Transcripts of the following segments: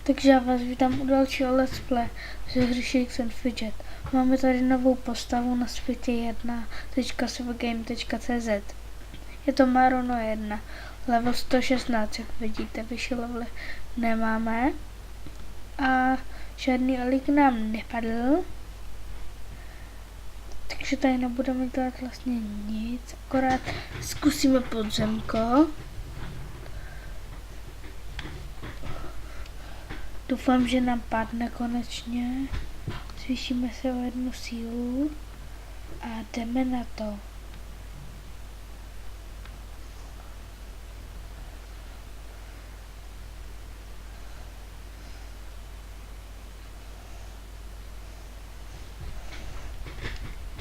Takže já vás vítám u dalšího let's play z hry Shakes and Fidget. Máme tady novou postavu na světě 1.swgame.cz. Je to Marono 1, level 116, jak vidíte, vyšší levely nemáme. A žádný elík nám nepadl. Takže tady nebudeme dělat vlastně nic, akorát zkusíme podzemko. Doufám, že nám padne konečně. Zvýšíme se o 1 sílu a jdeme na to.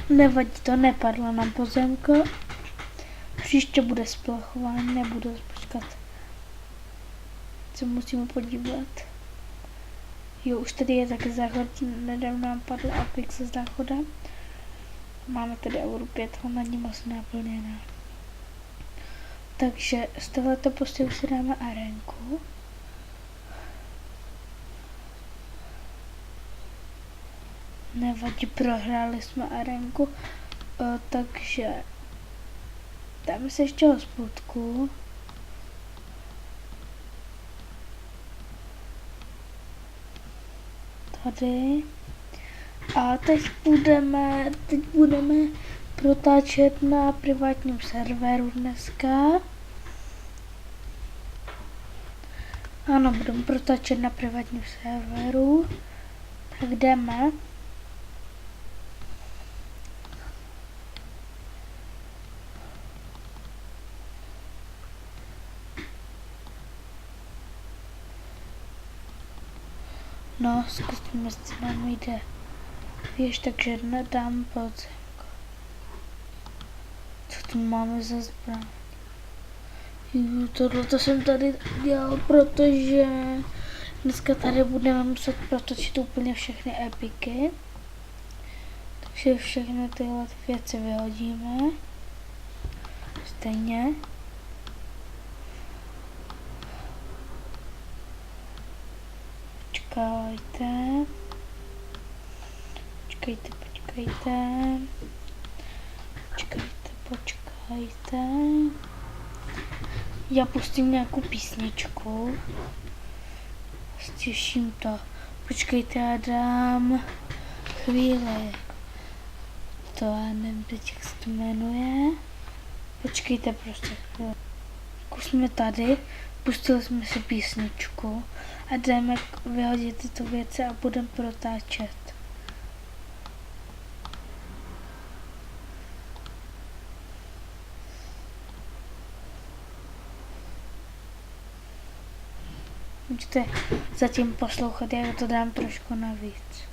Nevadí to, nepadlo nám pozemko. Příště bude splachování, nebudu počkat. Co musíme podívat. Jo, už tady je taky záchod, nedávno nám padl apik se záchodem. Máme tady euro 5, na ní moc naplněná. Takže z tohoto postavu si dáme arénku. Nevadí, prohráli jsme arénku, takže dáme se ještě hospodku. Tady. A teď budeme protáčet na privátním serveru dneska. Ano, budeme protáčet na privátním serveru. Tak jdeme. No, zkusíme, jestli nám jde. Víš, takže nedám podzemko. Co tu máme za zbraň? Tohle jsem tady dělal, protože dneska tady budeme muset protočit úplně všechny epiky. Takže všechny tyhle věci vyhodíme. Stejně. Počkejte. Já pustím nějakou písničku. Stěším to. Počkejte, já dám chvíli. To já nevím teď, jak se to jmenuje. Počkejte prostě chvíli. Už jsme tady, pustili jsme si písničku a jdeme vyhodit tyto věci a budeme protáčet. Můžete zatím poslouchat, já to dám trošku navíc.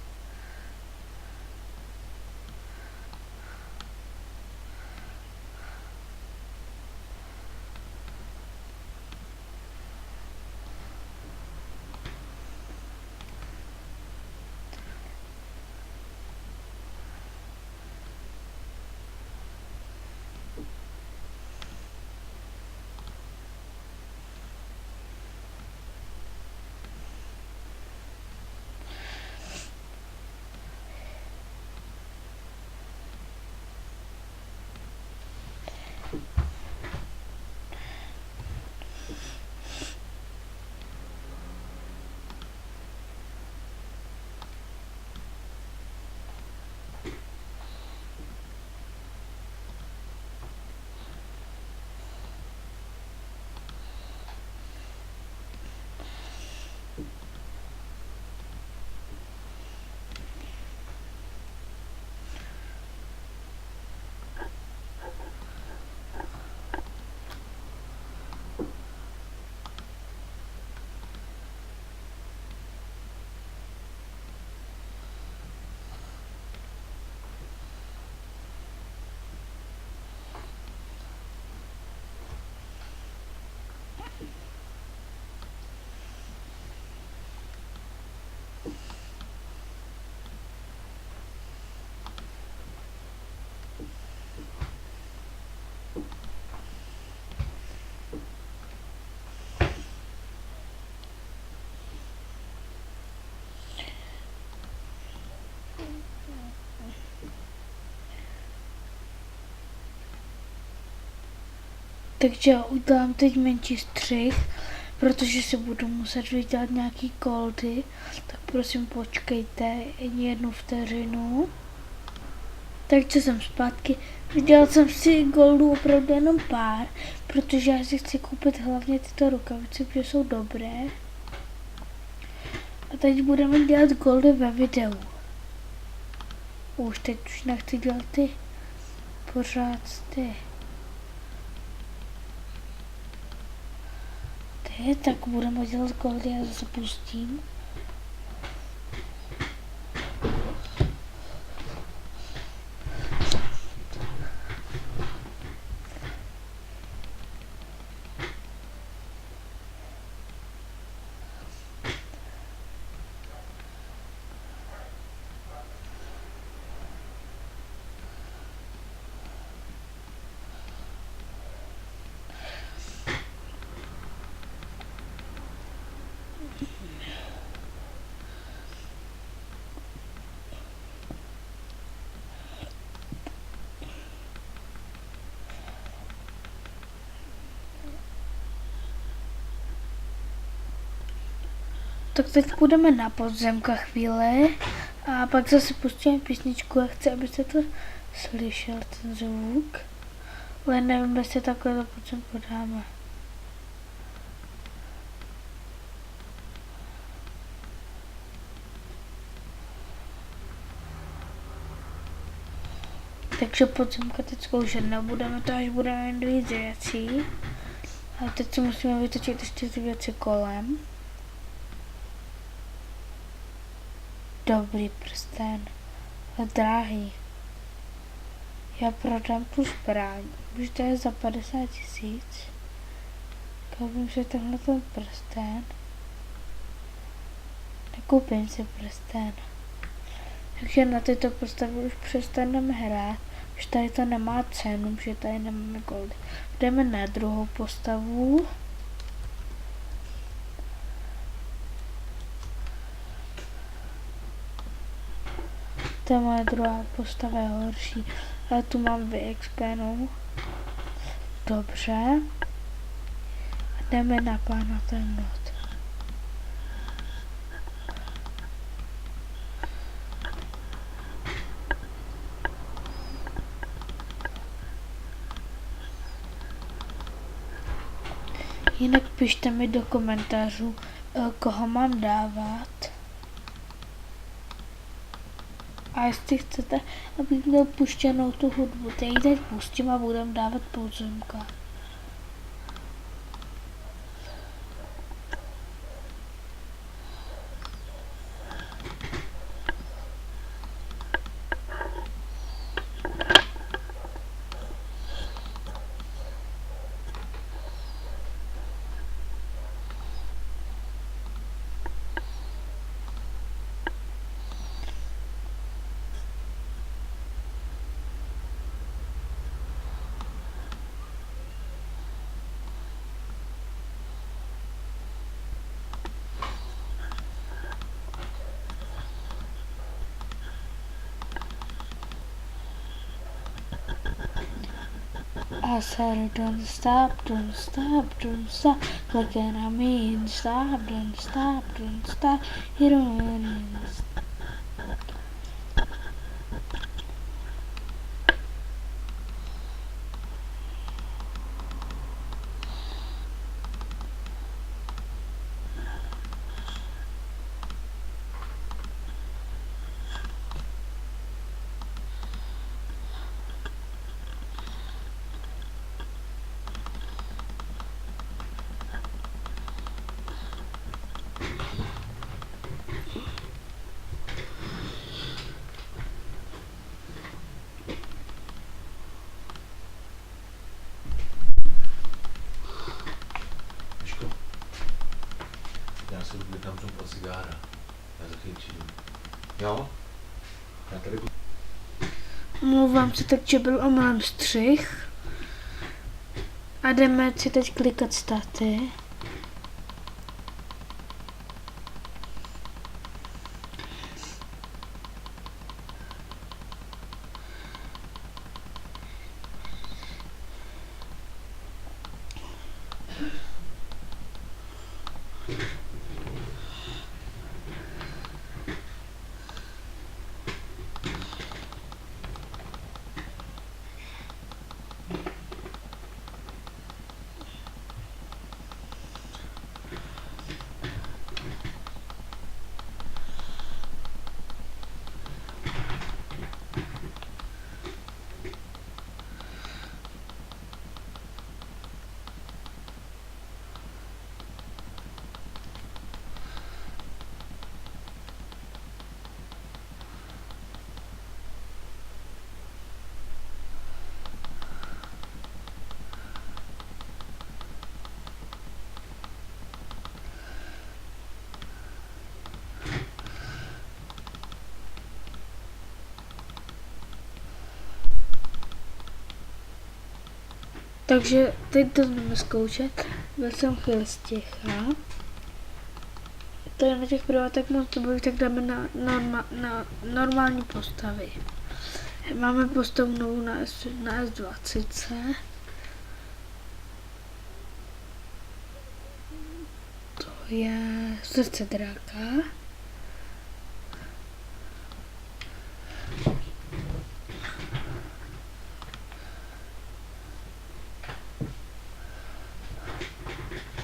Takže já udělám teď menší střih, protože si budu muset vydělat nějaký goldy, tak prosím počkejte jednu vteřinu. Takže jsem zpátky. Vydělal jsem si goldů opravdu jenom pár, protože já si chci koupit hlavně tyto rukavice, protože jsou dobré. A teď budeme dělat goldy ve videu. Teď už nechci dělat ty pořád ty. Tak budeme dělat goldy, já zase pustím. Tak teď půjdeme na podzemka chvíli a pak zase pustíme písničku a chci, abyste to slyšel, ten zvuk. Ale nevím, jestli takhle to podzem podáme. Takže podzemka teď zkoušet nebudeme, to až budeme mít víc věcí. A teď si musíme vytočit ještě ty věci kolem. Dobrý prsten, ale drahý. Já prodám tu zbraň, už to je za 50 000. Koupím si tenhle ten prsten. Nekoupím si prsten. Takže na této postavě už přestaneme hrát. Už tady to nemá cenu, že tady nemáme goldy. Jdeme na druhou postavu. Ta moje druhá postava je horší, ale tu mám vyexpenou. Dobře. A jdeme na pána temnot. Jinak pište mi do komentářů, koho mám dávat. A jestli chcete, abych měl puštěnou tu hudbu, teď pustím a budeme dávat podzemka. I said don't stop, don't stop, don't stop. Clicking on me and stop, don't stop, don't stop. You don't really stop. Já se vykám od cigára. Já za chvíli přijdu. Jo? Já tady... Mluvám se, takže byl omylem střih. A jdeme si teď klikat staty. Takže teď to budeme zkoušet. Byl jsem chvíli sticha. To je na těch privátech moc to baví, tak dáme na normální postavy. Máme postavu novou na S20. To je srdce dráka.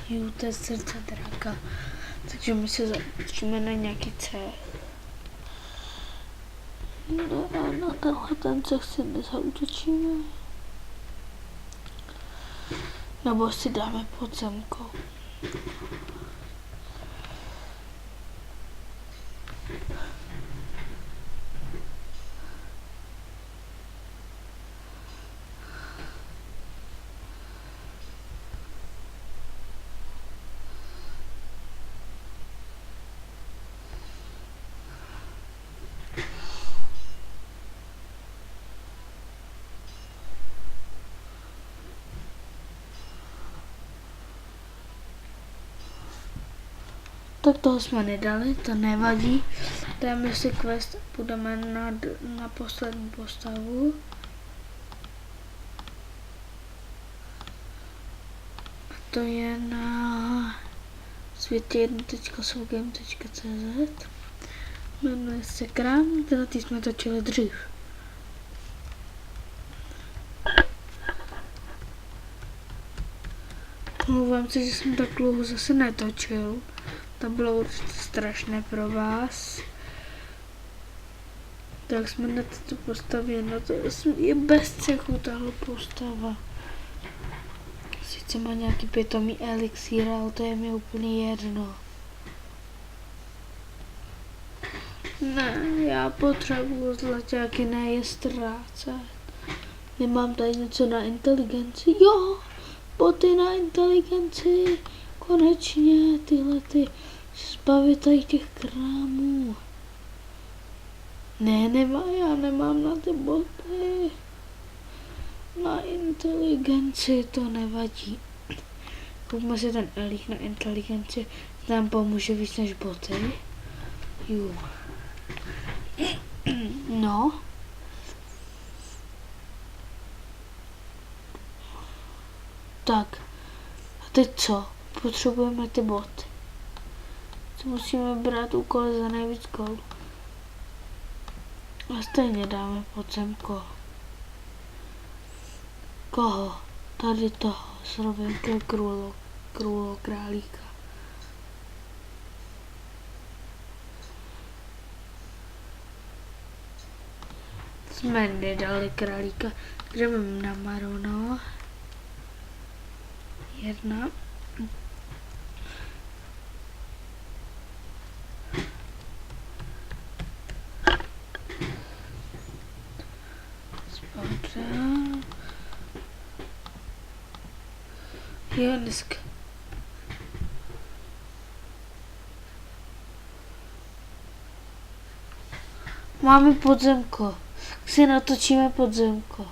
Jo, to je srdce dráka. Takže my se zaměříme na nějaký céh. No a na tenhle ten céh si nezautočíme. Nebo si dáme podzemkou. Tak toho jsme nedali, to nevadí. Dáme si quest, půjdeme na poslední postavu. A to je na světě1.soulgame.cz. Jmenuje se Krám, teda ty jsme točili dřív. Mluvám si, že jsem tak dlouho zase netočil. To bylo určitě strašné pro vás. Tak jsme na této postavě, no to je bez cechu tahle postava. Sice má nějaký pitomý elixír, ale to je mi úplně jedno. Ne, já potřebuju zlaťáky, ne je ztrácet. Nemám tady něco na inteligenci, jo, boty na inteligenci. Konečně tyhle zbavit tady těch krámů. Ne, já nemám na ty boty. Na inteligenci to nevadí. Koupme si ten elík na inteligenci, nám pomůže víc než boty. Jo. No. Tak. A teď co? Potřebujeme ty boty. Musíme brát úkoly za nejvíc gólů. A stejně dáme podzemko. Koho? Tady toho. S rovinkou králíka. Jsme nedali králíka. Jdeme na Marono. 1. Jo, dneska. Máme podzemko. Si natočíme podzemko.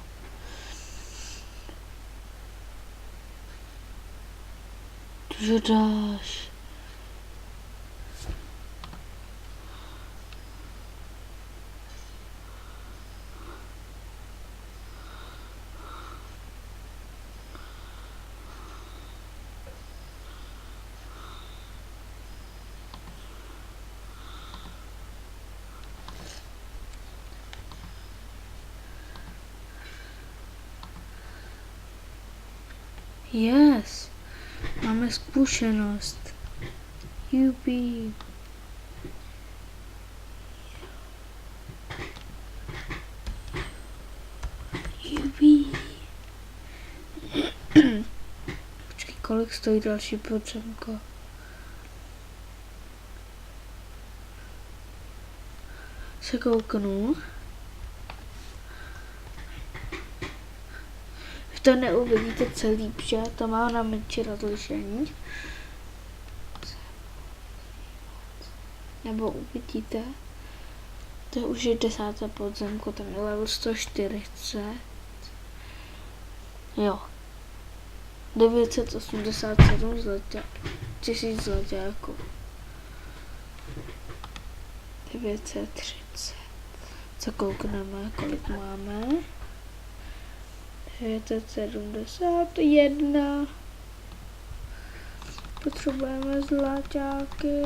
Cože dáš? Yes, máme zkušenost. Jupi. Jupi. Počkej, kolik stojí další podzemko? Se kouknu. To neuvidíte celý, protože to má na menší rozlišení. Nebo uvidíte. To už je 10. podzemko, tam je level 140. Jo. 987 tisíc zlaťáků. 930. Co koukneme, kolik máme? 971. Potřebujeme zlaťáky.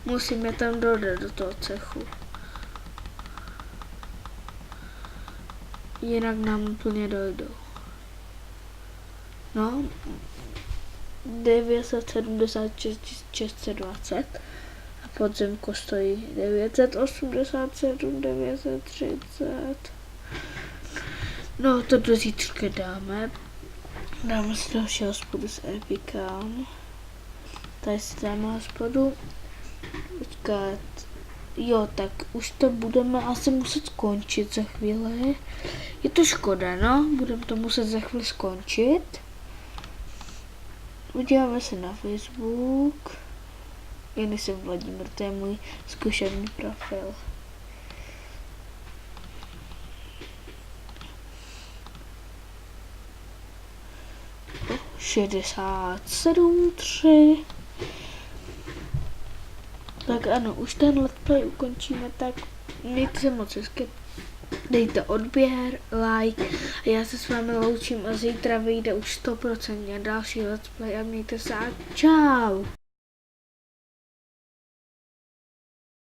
Musíme tam dodat do toho cechu. Jinak nám úplně dojdou. No, 976 620 a podzemko stojí 987 930. No, to do zítřka dáme. Dáme si další hospodu s Epicám. Tady si dáme hospodu. Počkat. Jo, tak už to budeme asi muset skončit za chvíli. Je to škoda, no. Budeme to muset za chvíli skončit. Podíváme se na Facebook. Já nejsem Vladimír, to je můj zkušený profil. O, 67,3. Tak ano, už ten let's play ukončíme, tak mějte se moc hezky. Dejte odběr, like a já se s vámi loučím a zítra vyjde už 100% další let's play a mějte se a čau.